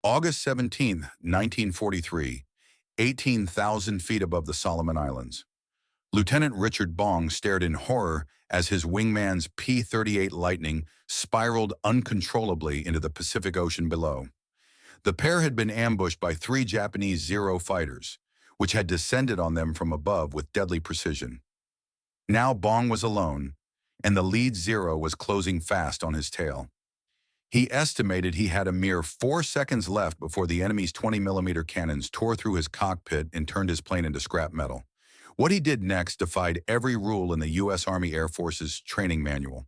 August 17, 1943, 18,000 feet above the Solomon Islands. Lieutenant Richard Bong stared in horror as his wingman's P-38 Lightning spiraled uncontrollably into the Pacific Ocean below. The pair had been ambushed by three Japanese Zero fighters, which had descended on them from above with deadly precision. Now Bong was alone, and the lead Zero was closing fast on his tail. He estimated he had a mere 4 seconds left before the enemy's 20mm cannons tore through his cockpit and turned his plane into scrap metal. What he did next defied every rule in the U.S. Army Air Force's training manual.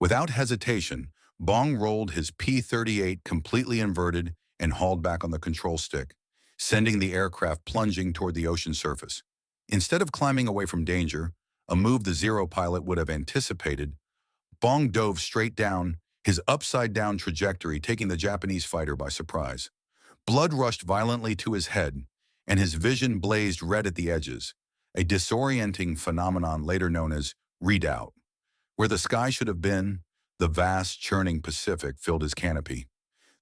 Without hesitation, Bong rolled his P-38 completely inverted and hauled back on the control stick, sending the aircraft plunging toward the ocean surface. Instead of climbing away from danger, a move the Zero pilot would have anticipated, Bong dove straight down, his upside-down trajectory taking the Japanese fighter by surprise. Blood rushed violently to his head, and his vision blazed red at the edges, a disorienting phenomenon later known as redoubt. Where the sky should have been, the vast, churning Pacific filled his canopy.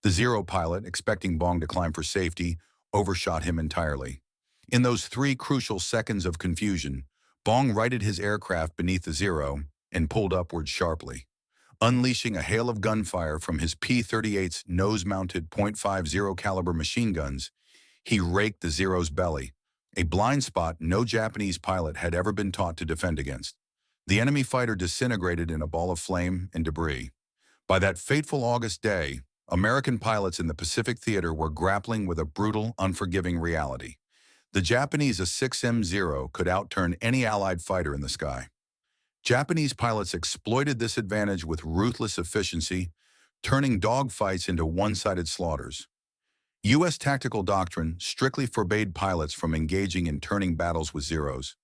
The Zero pilot, expecting Bong to climb for safety, overshot him entirely. In those 3 crucial seconds of confusion, Bong righted his aircraft beneath the Zero and pulled upward sharply. Unleashing a hail of gunfire from his P-38's nose-mounted .50 caliber machine guns, he raked the Zero's belly, a blind spot no Japanese pilot had ever been taught to defend against. The enemy fighter disintegrated in a ball of flame and debris. By that fateful August day, American pilots in the Pacific theater were grappling with a brutal, unforgiving reality. The Japanese A-6M-0 could outturn any Allied fighter in the sky. Japanese pilots exploited this advantage with ruthless efficiency, turning dogfights into one-sided slaughters. U.S. tactical doctrine strictly forbade pilots from engaging in turning battles with Zeros.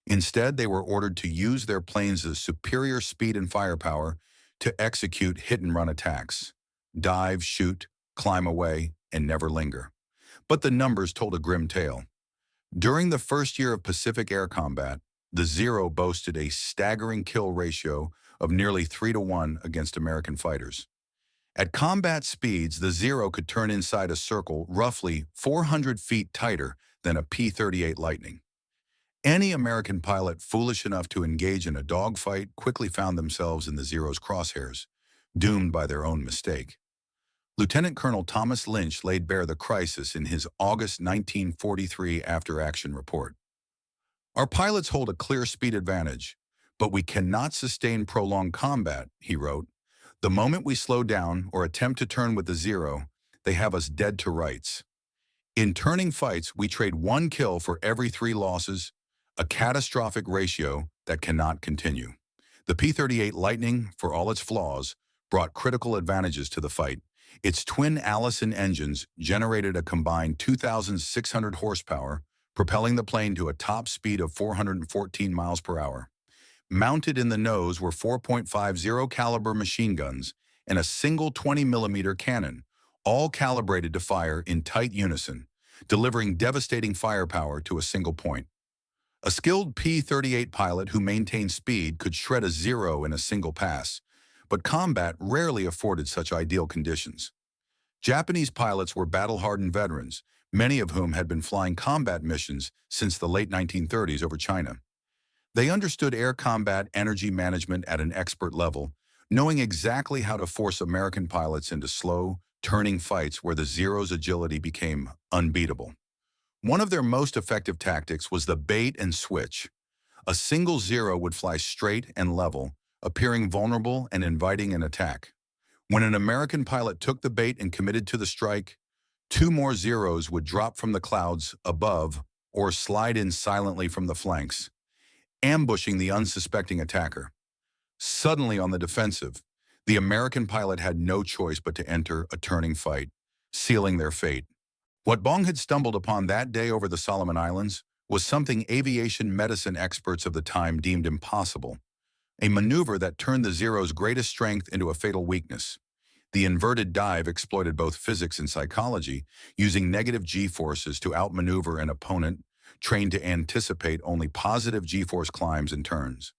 Instead, they were ordered to use their planes' superior speed and firepower to execute hit-and-run attacks. Dive, shoot, climb away, and never linger. But the numbers told a grim tale. During the first year of Pacific air combat, the Zero boasted a staggering kill ratio of nearly 3-to-1 against American fighters. At combat speeds, the Zero could turn inside a circle roughly 400 feet tighter than a P-38 Lightning. Any American pilot foolish enough to engage in a dogfight quickly found themselves in the Zero's crosshairs, doomed by their own mistake. Lieutenant Colonel Thomas Lynch laid bare the crisis in his August 1943 after-action report. "Our pilots hold a clear speed advantage, but we cannot sustain prolonged combat," he wrote. "The moment we slow down or attempt to turn with the Zero, they have us dead to rights. In turning fights, we trade 1 kill for every 3 losses, a catastrophic ratio that cannot continue." The P-38 Lightning, for all its flaws, brought critical advantages to the fight. Its twin Allison engines generated a combined 2,600 horsepower, propelling the plane to a top speed of 414 miles per hour. Mounted in the nose were 4.50 caliber machine guns and a single 20mm cannon, all calibrated to fire in tight unison, delivering devastating firepower to a single point. A skilled P-38 pilot who maintained speed could shred a Zero in a single pass, but combat rarely afforded such ideal conditions. Japanese pilots were battle-hardened veterans, many of whom had been flying combat missions since the late 1930s over China. They understood air combat energy management at an expert level, knowing exactly how to force American pilots into slow, turning fights where the Zero's agility became unbeatable. One of their most effective tactics was the bait and switch. A single Zero would fly straight and level, appearing vulnerable and inviting an attack. When an American pilot took the bait and committed to the strike, 2 more Zeros would drop from the clouds above or slide in silently from the flanks, ambushing the unsuspecting attacker. Suddenly on the defensive, the American pilot had no choice but to enter a turning fight, sealing their fate. What Bong had stumbled upon that day over the Solomon Islands was something aviation medicine experts of the time deemed impossible, a maneuver that turned the Zero's greatest strength into a fatal weakness. The inverted dive exploited both physics and psychology, using negative G-forces to outmaneuver an opponent trained to anticipate only positive G-force climbs and turns.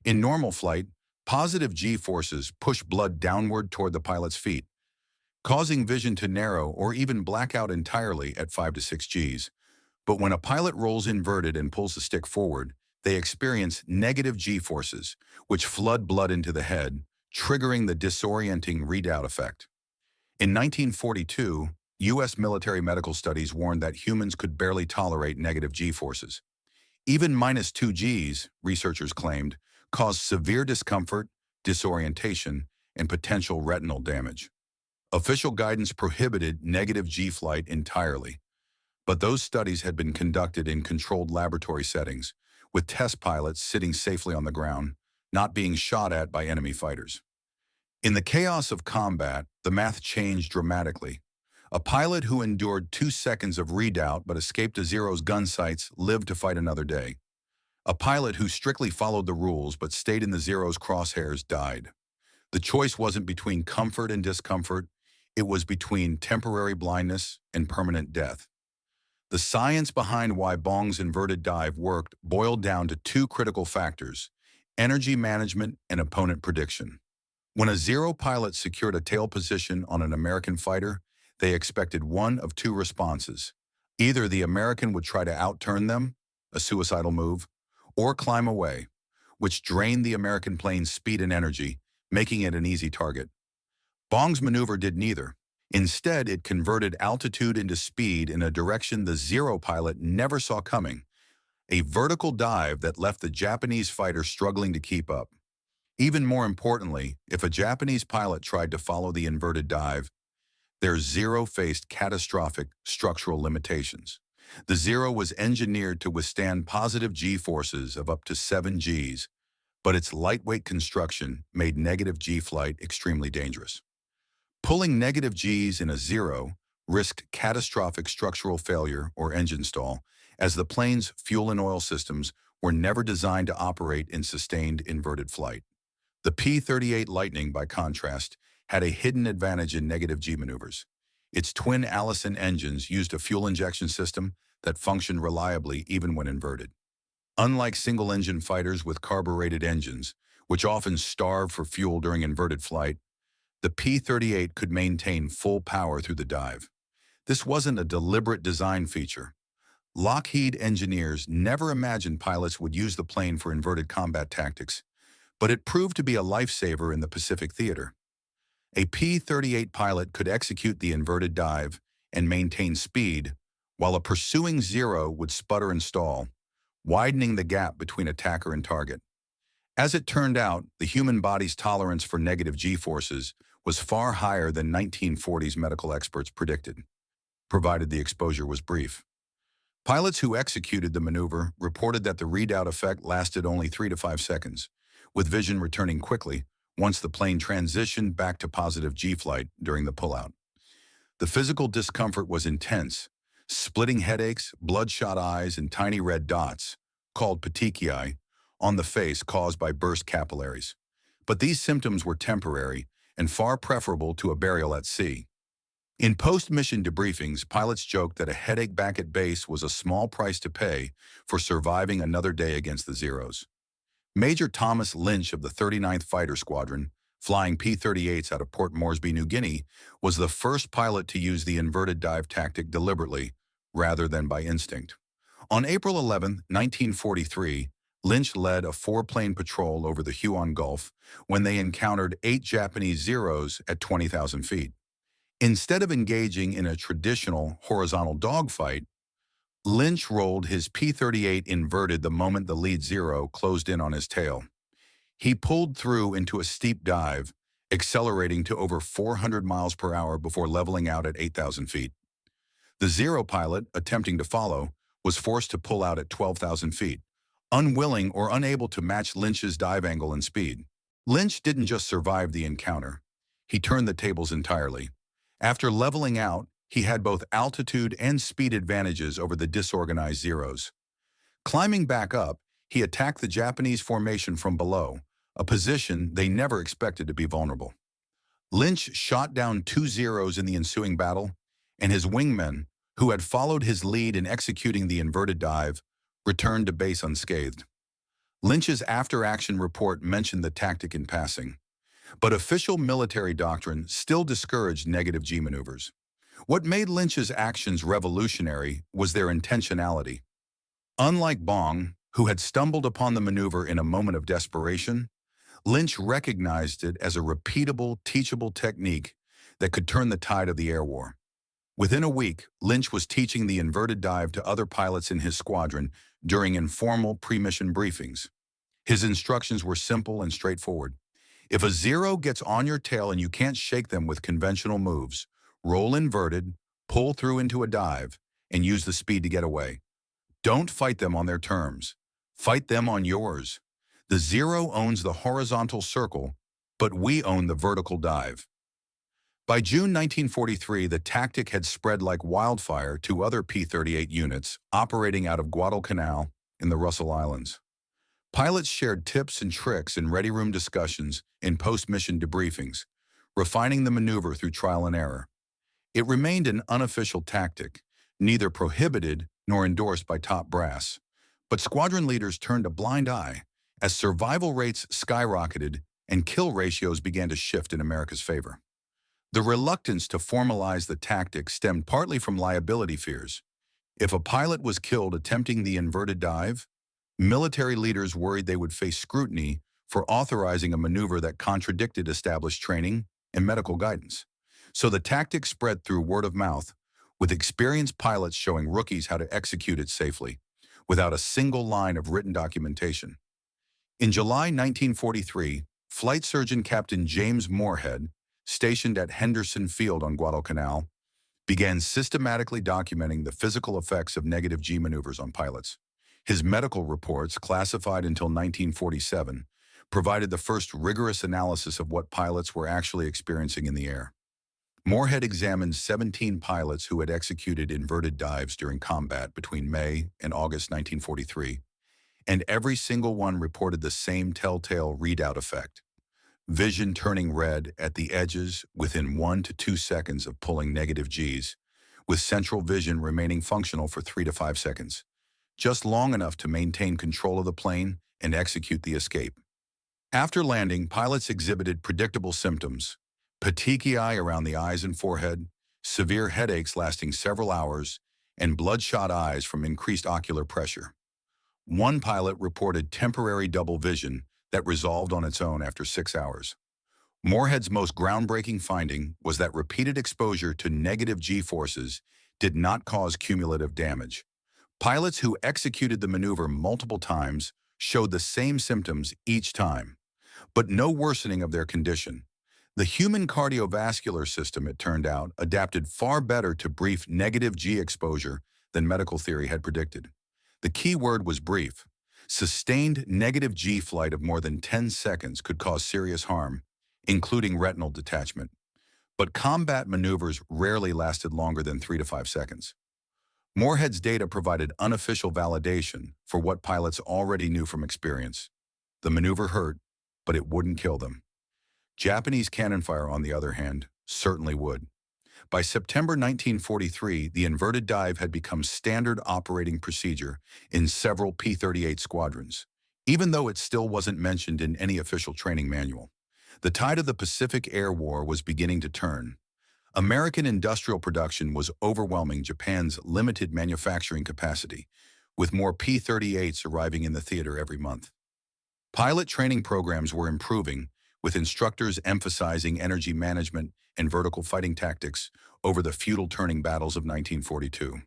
In normal flight, positive G-forces push blood downward toward the pilot's feet. causing vision to narrow or even black out entirely at 5 to 6 Gs. But when a pilot rolls inverted and pulls the stick forward, they experience negative G-forces, which flood blood into the head, triggering the disorienting readout effect. In 1942, U.S. military medical studies warned that humans could barely tolerate negative G-forces. Even -2 Gs, researchers claimed, caused severe discomfort, disorientation, and potential retinal damage. Official guidance prohibited negative G flight entirely, but those studies had been conducted in controlled laboratory settings, with test pilots sitting safely on the ground, not being shot at by enemy fighters. In the chaos of combat, the math changed dramatically. A pilot who endured 2 seconds of redoubt but escaped a Zero's gun sights lived to fight another day. A pilot who strictly followed the rules but stayed in the Zero's crosshairs died. The choice wasn't between comfort and discomfort, it was between temporary blindness and permanent death. The science behind why Bong's inverted dive worked boiled down to 2 critical factors: energy management and opponent prediction. When a Zero pilot secured a tail position on an American fighter, they expected one of 2 responses. Either the American would try to outturn them, a suicidal move, or climb away, which drained the American plane's speed and energy, making it an easy target. Bong's maneuver did neither. Instead, it converted altitude into speed in a direction the Zero pilot never saw coming, a vertical dive that left the Japanese fighter struggling to keep up. Even more importantly, if a Japanese pilot tried to follow the inverted dive, their Zero faced catastrophic structural limitations. The Zero was engineered to withstand positive G-forces of up to 7 Gs, but its lightweight construction made negative G flight extremely dangerous. Pulling negative Gs in a Zero risked catastrophic structural failure or engine stall, as the plane's fuel and oil systems were never designed to operate in sustained inverted flight. The P-38 Lightning, by contrast, had a hidden advantage in negative G maneuvers. Its twin Allison engines used a fuel injection system that functioned reliably even when inverted. Unlike single-engine fighters with carbureted engines, which often starve for fuel during inverted flight, the P-38 could maintain full power through the dive. This wasn't a deliberate design feature. Lockheed engineers never imagined pilots would use the plane for inverted combat tactics, but it proved to be a lifesaver in the Pacific theater. A P-38 pilot could execute the inverted dive and maintain speed, while a pursuing Zero would sputter and stall, widening the gap between attacker and target. As it turned out, the human body's tolerance for negative G-forces was far higher than 1940s medical experts predicted, provided the exposure was brief. Pilots who executed the maneuver reported that the readout effect lasted only 3 to 5 seconds, with vision returning quickly once the plane transitioned back to positive G-flight during the pullout. The physical discomfort was intense: splitting headaches, bloodshot eyes, and tiny red dots, called petechiae, on the face caused by burst capillaries. But these symptoms were temporary and far preferable to a burial at sea. In post-mission debriefings, pilots joked that a headache back at base was a small price to pay for surviving another day against the Zeros. Major Thomas Lynch of the 39th Fighter Squadron, flying P-38s out of Port Moresby, New Guinea, was the first pilot to use the inverted dive tactic deliberately, rather than by instinct. On April 11, 1943, Lynch led a 4-plane patrol over the Huon Gulf when they encountered 8 Japanese Zeros at 20,000 feet. Instead of engaging in a traditional horizontal dogfight, Lynch rolled his P-38 inverted the moment the lead Zero closed in on his tail. He pulled through into a steep dive, accelerating to over 400 miles per hour before leveling out at 8,000 feet. The Zero pilot, attempting to follow, was forced to pull out at 12,000 feet, unwilling or unable to match Lynch's dive angle and speed. Lynch didn't just survive the encounter. He turned the tables entirely. After leveling out, he had both altitude and speed advantages over the disorganized Zeros. Climbing back up, he attacked the Japanese formation from below, a position they never expected to be vulnerable. Lynch shot down 2 Zeros in the ensuing battle, and his wingmen, who had followed his lead in executing the inverted dive, returned to base unscathed. Lynch's after-action report mentioned the tactic in passing. But official military doctrine still discouraged negative G maneuvers. What made Lynch's actions revolutionary was their intentionality. Unlike Bong, who had stumbled upon the maneuver in a moment of desperation, Lynch recognized it as a repeatable, teachable technique that could turn the tide of the air war. Within a week, Lynch was teaching the inverted dive to other pilots in his squadron during informal pre-mission briefings. His instructions were simple and straightforward. If a Zero gets on your tail and you can't shake them with conventional moves, roll inverted, pull through into a dive, and use the speed to get away. Don't fight them on their terms. Fight them on yours. The Zero owns the horizontal circle, but we own the vertical dive. By June 1943, the tactic had spread like wildfire to other P-38 units operating out of Guadalcanal in the Russell Islands. Pilots shared tips and tricks in ready room discussions in post-mission debriefings, refining the maneuver through trial and error. It remained an unofficial tactic, neither prohibited nor endorsed by top brass, but squadron leaders turned a blind eye as survival rates skyrocketed and kill ratios began to shift in America's favor. The reluctance to formalize the tactic stemmed partly from liability fears. If a pilot was killed attempting the inverted dive, military leaders worried they would face scrutiny for authorizing a maneuver that contradicted established training and medical guidance. So the tactic spread through word of mouth, with experienced pilots showing rookies how to execute it safely, without a single line of written documentation. In July 1943, Flight Surgeon Captain James Moorhead, stationed at Henderson Field on Guadalcanal, began systematically documenting the physical effects of negative G maneuvers on pilots. His medical reports, classified until 1947, provided the first rigorous analysis of what pilots were actually experiencing in the air. Moorhead examined 17 pilots who had executed inverted dives during combat between May and August 1943, and every single one reported the same telltale readout effect: vision turning red at the edges within 1 to 2 seconds of pulling negative Gs, with central vision remaining functional for 3 to 5 seconds, just long enough to maintain control of the plane and execute the escape. After landing, pilots exhibited predictable symptoms: petechiae around the eyes and forehead, severe headaches lasting several hours, and bloodshot eyes from increased ocular pressure. One pilot reported temporary double vision that resolved on its own after 6 hours. Moorhead's most groundbreaking finding was that repeated exposure to negative G-forces did not cause cumulative damage. Pilots who executed the maneuver multiple times showed the same symptoms each time, but no worsening of their condition. The human cardiovascular system, it turned out, adapted far better to brief negative G exposure than medical theory had predicted. The key word was brief. Sustained negative G flight of more than 10 seconds could cause serious harm, including retinal detachment. But combat maneuvers rarely lasted longer than 3 to 5 seconds. Moorhead's data provided unofficial validation for what pilots already knew from experience. The maneuver hurt, but it wouldn't kill them. Japanese cannon fire, on the other hand, certainly would. By September 1943, the inverted dive had become standard operating procedure in several P-38 squadrons, even though it still wasn't mentioned in any official training manual. The tide of the Pacific Air War was beginning to turn. American industrial production was overwhelming Japan's limited manufacturing capacity, with more P-38s arriving in the theater every month. Pilot training programs were improving, with instructors emphasizing energy management and vertical fighting tactics over the futile turning battles of 1942.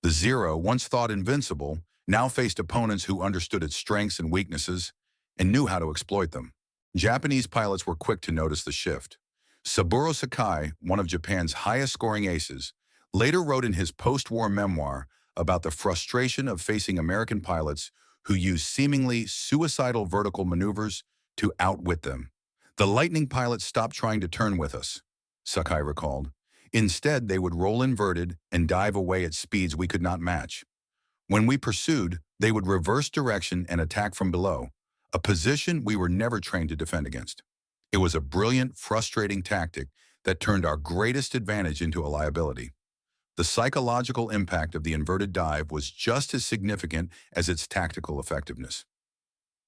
The Zero, once thought invincible, now faced opponents who understood its strengths and weaknesses and knew how to exploit them. Japanese pilots were quick to notice the shift. Saburo Sakai, one of Japan's highest-scoring aces, later wrote in his post-war memoir about the frustration of facing American pilots who used seemingly suicidal vertical maneuvers to outwit them. "The Lightning pilots stopped trying to turn with us," Sakai recalled. "Instead, they would roll inverted and dive away at speeds we could not match. When we pursued, they would reverse direction and attack from below, a position we were never trained to defend against. It was a brilliant, frustrating tactic that turned our greatest advantage into a liability." The psychological impact of the inverted dive was just as significant as its tactical effectiveness.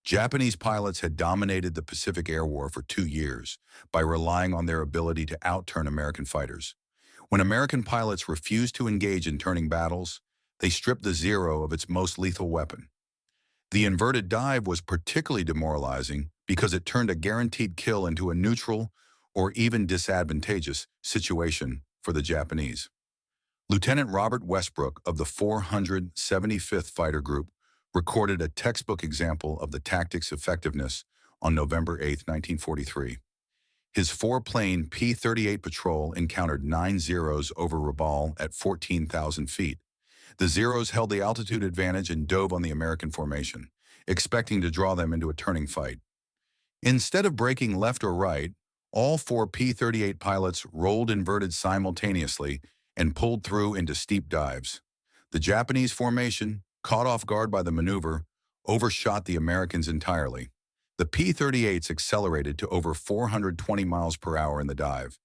Japanese pilots had dominated the Pacific Air War for 2 years by relying on their ability to outturn American fighters. When American pilots refused to engage in turning battles, they stripped the Zero of its most lethal weapon. The inverted dive was particularly demoralizing because it turned a guaranteed kill into a neutral or even disadvantageous situation for the Japanese. Lieutenant Robert Westbrook of the 475th Fighter Group recorded a textbook example of the tactic's effectiveness on November 8, 1943. His four-plane P-38 patrol encountered 9 Zeros over Rabaul at 14,000 feet. The Zeros held the altitude advantage and dove on the American formation, expecting to draw them into a turning fight. Instead of breaking left or right, all four P-38 pilots rolled inverted simultaneously and pulled through into steep dives. The Japanese formation, caught off guard by the maneuver, overshot the Americans entirely. The P-38s accelerated to over 420 miles per hour in the dive,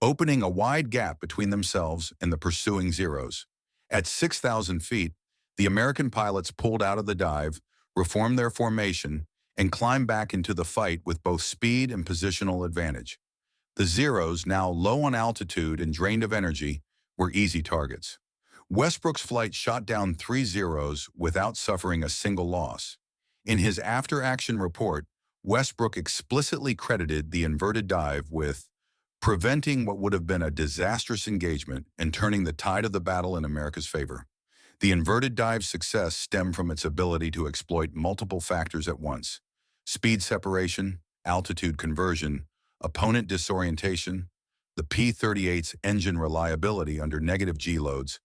opening a wide gap between themselves and the pursuing Zeros. At 6,000 feet, the American pilots pulled out of the dive, reformed their formation, and climbed back into the fight with both speed and positional advantage. The Zeros, now low on altitude and drained of energy, were easy targets. Westbrook's flight shot down 3 Zeros without suffering a single loss. In his after-action report, Westbrook explicitly credited the inverted dive with preventing what would have been a disastrous engagement and turning the tide of the battle in America's favor. The inverted dive's success stemmed from its ability to exploit multiple factors at once: speed separation, altitude conversion, opponent disorientation, the P-38's engine reliability under negative G loads,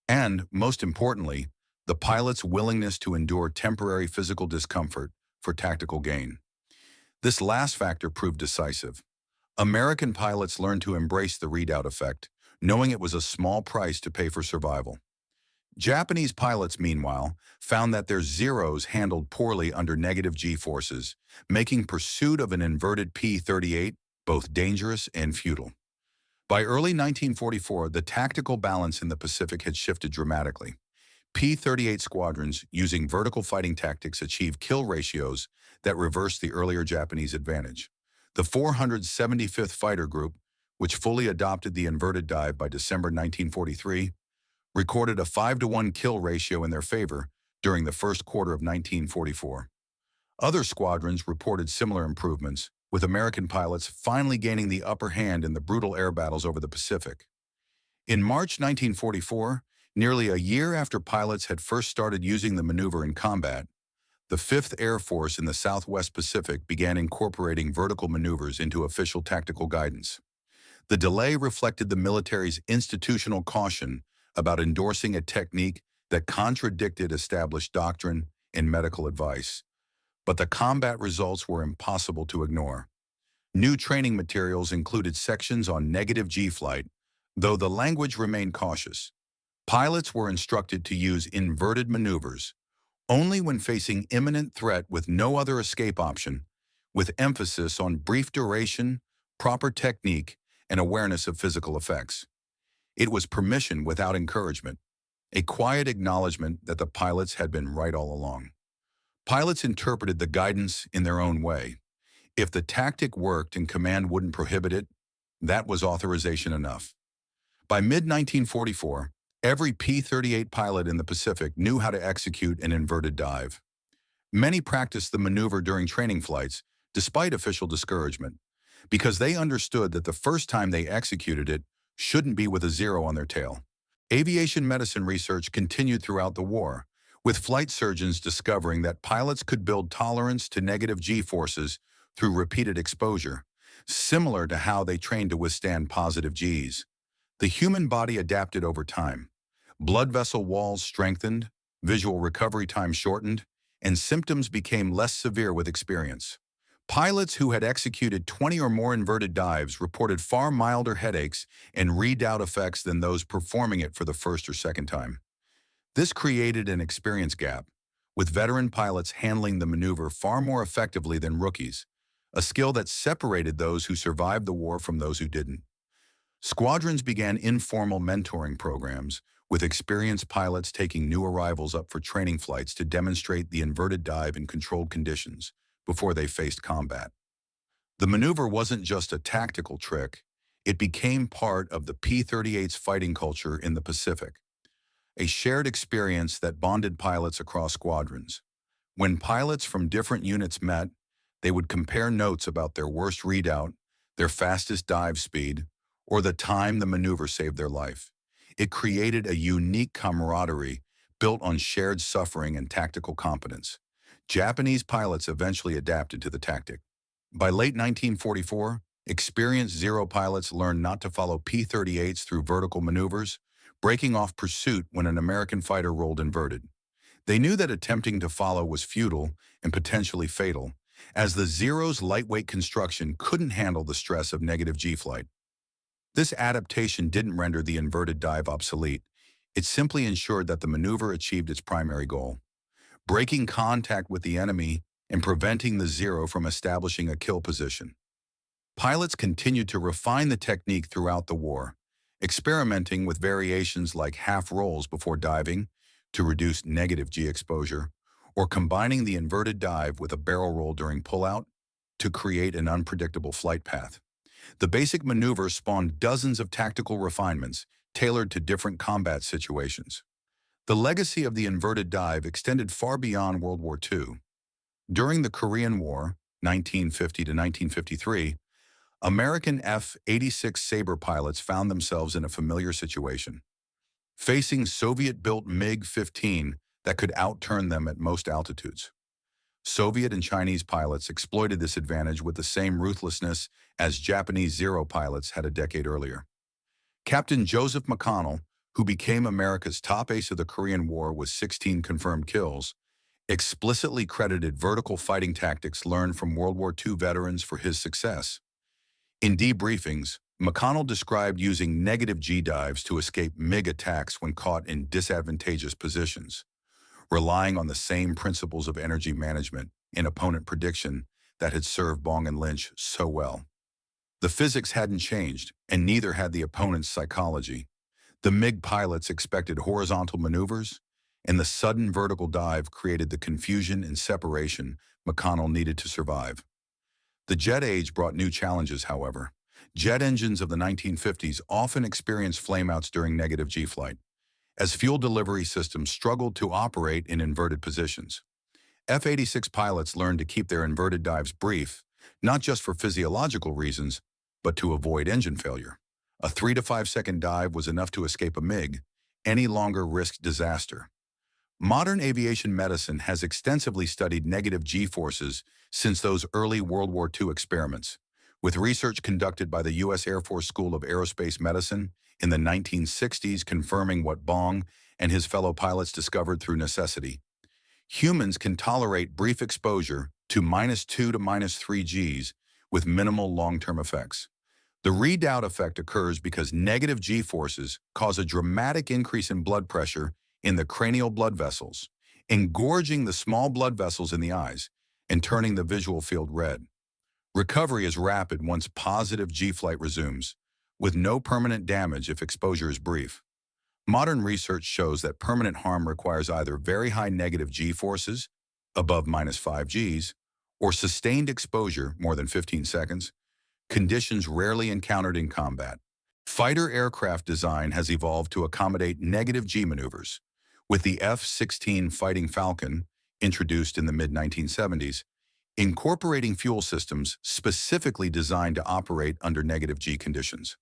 and, most importantly, the pilot's willingness to endure temporary physical discomfort for tactical gain. This last factor proved decisive. American pilots learned to embrace the redoubt effect, knowing it was a small price to pay for survival. Japanese pilots, meanwhile, found that their Zeros handled poorly under negative G forces, making pursuit of an inverted P-38 both dangerous and futile. By early 1944, the tactical balance in the Pacific had shifted dramatically. P-38 squadrons using vertical fighting tactics achieved kill ratios that reversed the earlier Japanese advantage. The 475th Fighter Group, which fully adopted the inverted dive by December 1943, recorded a 5-to-1 kill ratio in their favor during the first quarter of 1944. Other squadrons reported similar improvements, with American pilots finally gaining the upper hand in the brutal air battles over the Pacific. In March 1944, nearly a year after pilots had first started using the maneuver in combat, the 5th Air Force in the Southwest Pacific began incorporating vertical maneuvers into official tactical guidance. The delay reflected the military's institutional caution about endorsing a technique that contradicted established doctrine and medical advice. But the combat results were impossible to ignore. New training materials included sections on negative G flight, though the language remained cautious. Pilots were instructed to use inverted maneuvers only when facing imminent threat with no other escape option, with emphasis on brief duration, proper technique, and awareness of physical effects. It was permission without encouragement, a quiet acknowledgement that the pilots had been right all along. Pilots interpreted the guidance in their own way. If the tactic worked and command wouldn't prohibit it, that was authorization enough. By mid-1944, every P-38 pilot in the Pacific knew how to execute an inverted dive. Many practiced the maneuver during training flights, despite official discouragement, because they understood that the first time they executed it shouldn't be with a Zero on their tail. Aviation medicine research continued throughout the war, with flight surgeons discovering that pilots could build tolerance to negative G forces through repeated exposure, similar to how they trained to withstand positive Gs. The human body adapted over time. Blood vessel walls strengthened, visual recovery time shortened, and symptoms became less severe with experience. Pilots who had executed 20 or more inverted dives reported far milder headaches and redoubt effects than those performing it for the first or second time. This created an experience gap, with veteran pilots handling the maneuver far more effectively than rookies, a skill that separated those who survived the war from those who didn't. Squadrons began informal mentoring programs, with experienced pilots taking new arrivals up for training flights to demonstrate the inverted dive in controlled conditions before they faced combat. The maneuver wasn't just a tactical trick, it became part of the P-38's fighting culture in the Pacific, a shared experience that bonded pilots across squadrons. When pilots from different units met, they would compare notes about their worst readout, their fastest dive speed, or the time the maneuver saved their life. It created a unique camaraderie built on shared suffering and tactical competence. Japanese pilots eventually adapted to the tactic. By late 1944, experienced Zero pilots learned not to follow P-38s through vertical maneuvers, breaking off pursuit when an American fighter rolled inverted. They knew that attempting to follow was futile and potentially fatal, as the Zero's lightweight construction couldn't handle the stress of negative G flight. This adaptation didn't render the inverted dive obsolete. It simply ensured that the maneuver achieved its primary goal: breaking contact with the enemy and preventing the Zero from establishing a kill position. Pilots continued to refine the technique throughout the war, experimenting with variations like half rolls before diving to reduce negative G exposure, or combining the inverted dive with a barrel roll during pullout to create an unpredictable flight path. The basic maneuver spawned dozens of tactical refinements tailored to different combat situations. The legacy of the inverted dive extended far beyond World War II. During the Korean War, 1950 to 1953, American F-86 Sabre pilots found themselves in a familiar situation, facing Soviet-built MiG-15 that could outturn them at most altitudes. Soviet and Chinese pilots exploited this advantage with the same ruthlessness as Japanese Zero pilots had a decade earlier. Captain Joseph McConnell, who became America's top ace of the Korean War with 16 confirmed kills, explicitly credited vertical fighting tactics learned from World War II veterans for his success. In debriefings, McConnell described using negative G dives to escape MiG attacks when caught in disadvantageous positions, relying on the same principles of energy management and opponent prediction that had served Bong and Lynch so well. The physics hadn't changed, and neither had the opponent's psychology. The MiG pilots expected horizontal maneuvers, and the sudden vertical dive created the confusion and separation McConnell needed to survive. The jet age brought new challenges, however. Jet engines of the 1950s often experienced flameouts during negative G flight, as fuel delivery systems struggled to operate in inverted positions. F-86 pilots learned to keep their inverted dives brief, not just for physiological reasons, but to avoid engine failure. A 3 to 5 second dive was enough to escape a MiG. Any longer risked disaster. Modern aviation medicine has extensively studied negative G forces since those early World War II experiments, with research conducted by the U.S. Air Force School of Aerospace Medicine in the 1960s confirming what Bong and his fellow pilots discovered through necessity. Humans can tolerate brief exposure to -2 to -3 Gs with minimal long-term effects. The readout effect occurs because negative G forces cause a dramatic increase in blood pressure in the cranial blood vessels, engorging the small blood vessels in the eyes and turning the visual field red. Recovery is rapid once positive G flight resumes, with no permanent damage if exposure is brief. Modern research shows that permanent harm requires either very high negative G forces, above -5 Gs, or sustained exposure more than 15 seconds, conditions rarely encountered in combat. Fighter aircraft design has evolved to accommodate negative G maneuvers, with the F-16 Fighting Falcon, introduced in the mid-1970s, incorporating fuel systems specifically designed to operate under negative G conditions.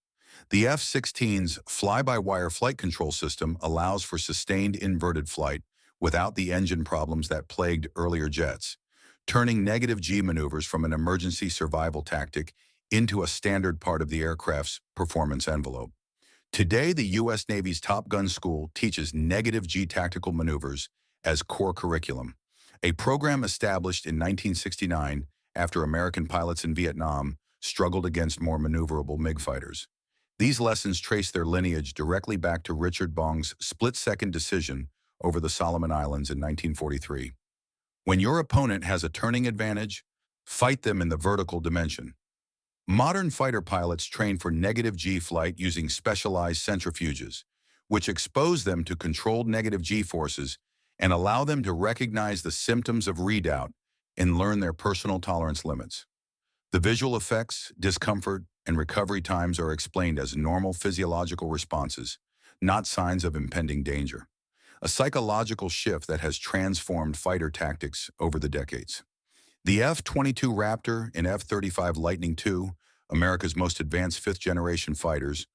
The F-16's fly-by-wire flight control system allows for sustained inverted flight without the engine problems that plagued earlier jets, turning negative G maneuvers from an emergency survival tactic into a standard part of the aircraft's performance envelope. Today, the U.S. Navy's Top Gun School teaches negative G tactical maneuvers as core curriculum, a program established in 1969 after American pilots in Vietnam struggled against more maneuverable MiG fighters. These lessons trace their lineage directly back to Richard Bong's split-second decision over the Solomon Islands in 1943. When your opponent has a turning advantage, fight them in the vertical dimension. Modern fighter pilots train for negative G flight using specialized centrifuges, which expose them to controlled negative G-forces and allow them to recognize the symptoms of redoubt and learn their personal tolerance limits. The visual effects, discomfort, and recovery times are explained as normal physiological responses, not signs of impending danger. A psychological shift that has transformed fighter tactics over the decades. The F-22 Raptor and F-35 Lightning II, America's most advanced fifth-generation fighters,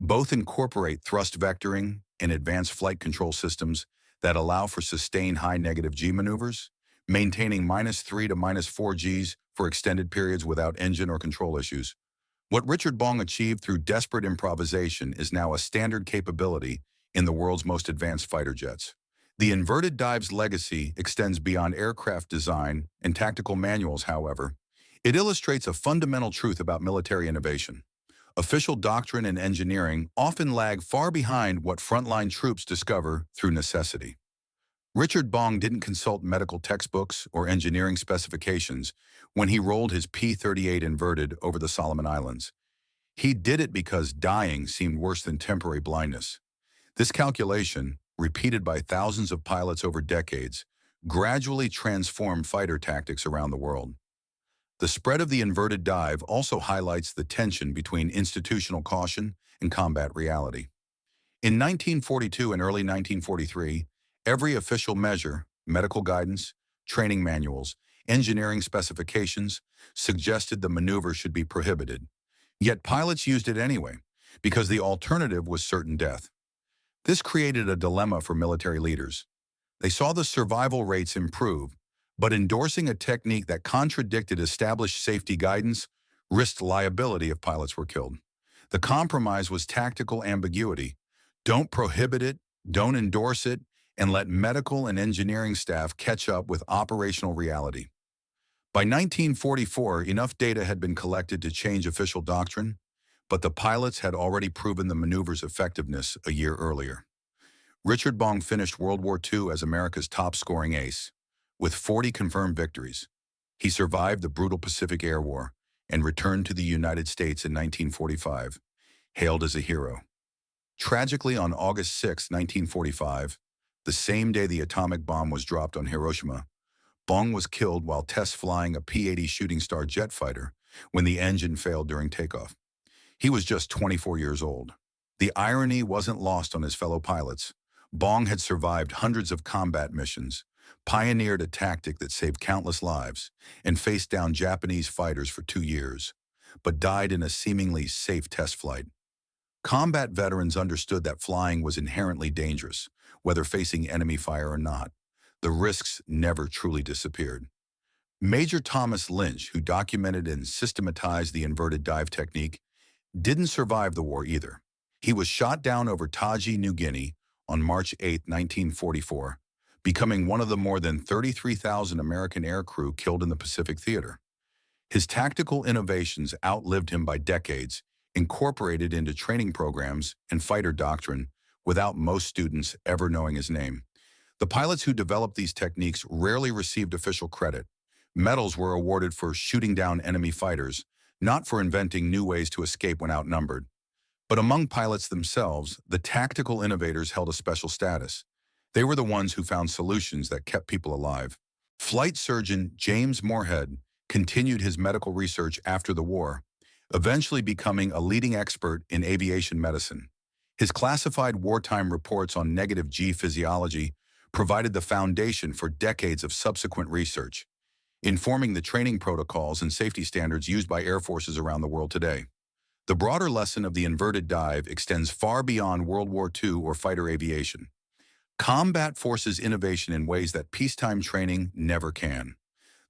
both incorporate thrust vectoring and advanced flight control systems that allow for sustained high negative G maneuvers, maintaining -3 to -4 Gs for extended periods without engine or control issues. What Richard Bong achieved through desperate improvisation is now a standard capability in the world's most advanced fighter jets. The inverted dive's legacy extends beyond aircraft design and tactical manuals, however. It illustrates a fundamental truth about military innovation. Official doctrine and engineering often lag far behind what frontline troops discover through necessity. Richard Bong didn't consult medical textbooks or engineering specifications when he rolled his P-38 inverted over the Solomon Islands. He did it because dying seemed worse than temporary blindness. This calculation, repeated by thousands of pilots over decades, gradually transformed fighter tactics around the world. The spread of the inverted dive also highlights the tension between institutional caution and combat reality. In 1942 and early 1943, every official measure, medical guidance, training manuals, engineering specifications, suggested the maneuver should be prohibited. Yet pilots used it anyway, because the alternative was certain death. This created a dilemma for military leaders. They saw the survival rates improve, but endorsing a technique that contradicted established safety guidance risked liability if pilots were killed. The compromise was tactical ambiguity. Don't prohibit it, don't endorse it, and let medical and engineering staff catch up with operational reality. By 1944, enough data had been collected to change official doctrine, but the pilots had already proven the maneuver's effectiveness a year earlier. Richard Bong finished World War II as America's top-scoring ace, with 40 confirmed victories. He survived the brutal Pacific Air War and returned to the United States in 1945, hailed as a hero. Tragically, on August 6, 1945, the same day the atomic bomb was dropped on Hiroshima, Bong was killed while test flying a P-80 Shooting Star jet fighter when the engine failed during takeoff. He was just 24 years old. The irony wasn't lost on his fellow pilots. Bong had survived hundreds of combat missions, pioneered a tactic that saved countless lives, and faced down Japanese fighters for 2 years, but died in a seemingly safe test flight. Combat veterans understood that flying was inherently dangerous, whether facing enemy fire or not. The risks never truly disappeared. Major Thomas Lynch, who documented and systematized the inverted dive technique, didn't survive the war either. He was shot down over Taji, New Guinea on March 8, 1944, becoming one of the more than 33,000 American aircrew killed in the Pacific Theater. His tactical innovations outlived him by decades, incorporated into training programs and fighter doctrine without most students ever knowing his name. The pilots who developed these techniques rarely received official credit. Medals were awarded for shooting down enemy fighters, not for inventing new ways to escape when outnumbered. But among pilots themselves, the tactical innovators held a special status. They were the ones who found solutions that kept people alive. Flight surgeon James Moorhead continued his medical research after the war, eventually becoming a leading expert in aviation medicine. His classified wartime reports on negative G physiology provided the foundation for decades of subsequent research, informing the training protocols and safety standards used by air forces around the world today. The broader lesson of the inverted dive extends far beyond World War II or fighter aviation. Combat forces innovation in ways that peacetime training never can.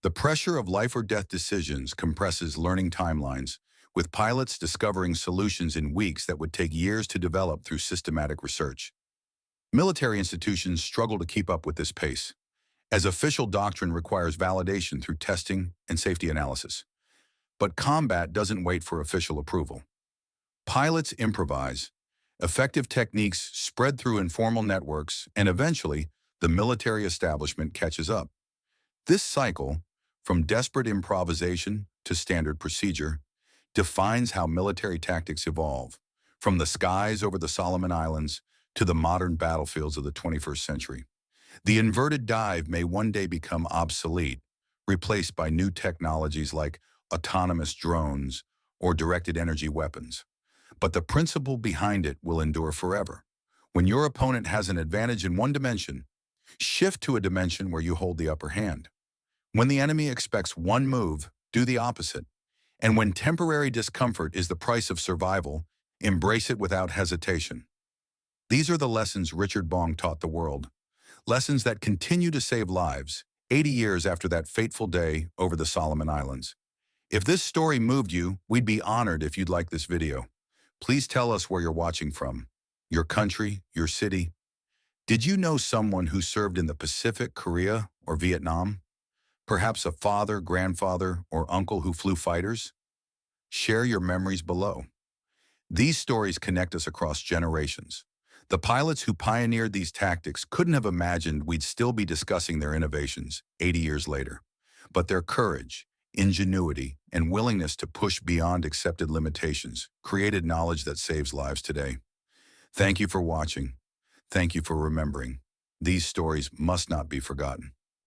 The pressure of life or death decisions compresses learning timelines, with pilots discovering solutions in weeks that would take years to develop through systematic research. Military institutions struggle to keep up with this pace, as official doctrine requires validation through testing and safety analysis. But combat doesn't wait for official approval. Pilots improvise. Effective techniques spread through informal networks, and eventually, the military establishment catches up. This cycle, from desperate improvisation to standard procedure, defines how military tactics evolve, from the skies over the Solomon Islands to the modern battlefields of the 21st century. The inverted dive may one day become obsolete, replaced by new technologies like autonomous drones or directed energy weapons. But the principle behind it will endure forever. When your opponent has an advantage in one dimension, shift to a dimension where you hold the upper hand. When the enemy expects one move, do the opposite. And when temporary discomfort is the price of survival, embrace it without hesitation. These are the lessons Richard Bong taught the world. Lessons that continue to save lives, 80 years after that fateful day over the Solomon Islands. If this story moved you, we'd be honored if you'd like this video. Please tell us where you're watching from. Your country, your city. Did you know someone who served in the Pacific, Korea, or Vietnam? Perhaps a father, grandfather, or uncle who flew fighters? Share your memories below. These stories connect us across generations. The pilots who pioneered these tactics couldn't have imagined we'd still be discussing their innovations 80 years later. But their courage, ingenuity, and willingness to push beyond accepted limitations created knowledge that saves lives today. Thank you for watching. Thank you for remembering. These stories must not be forgotten.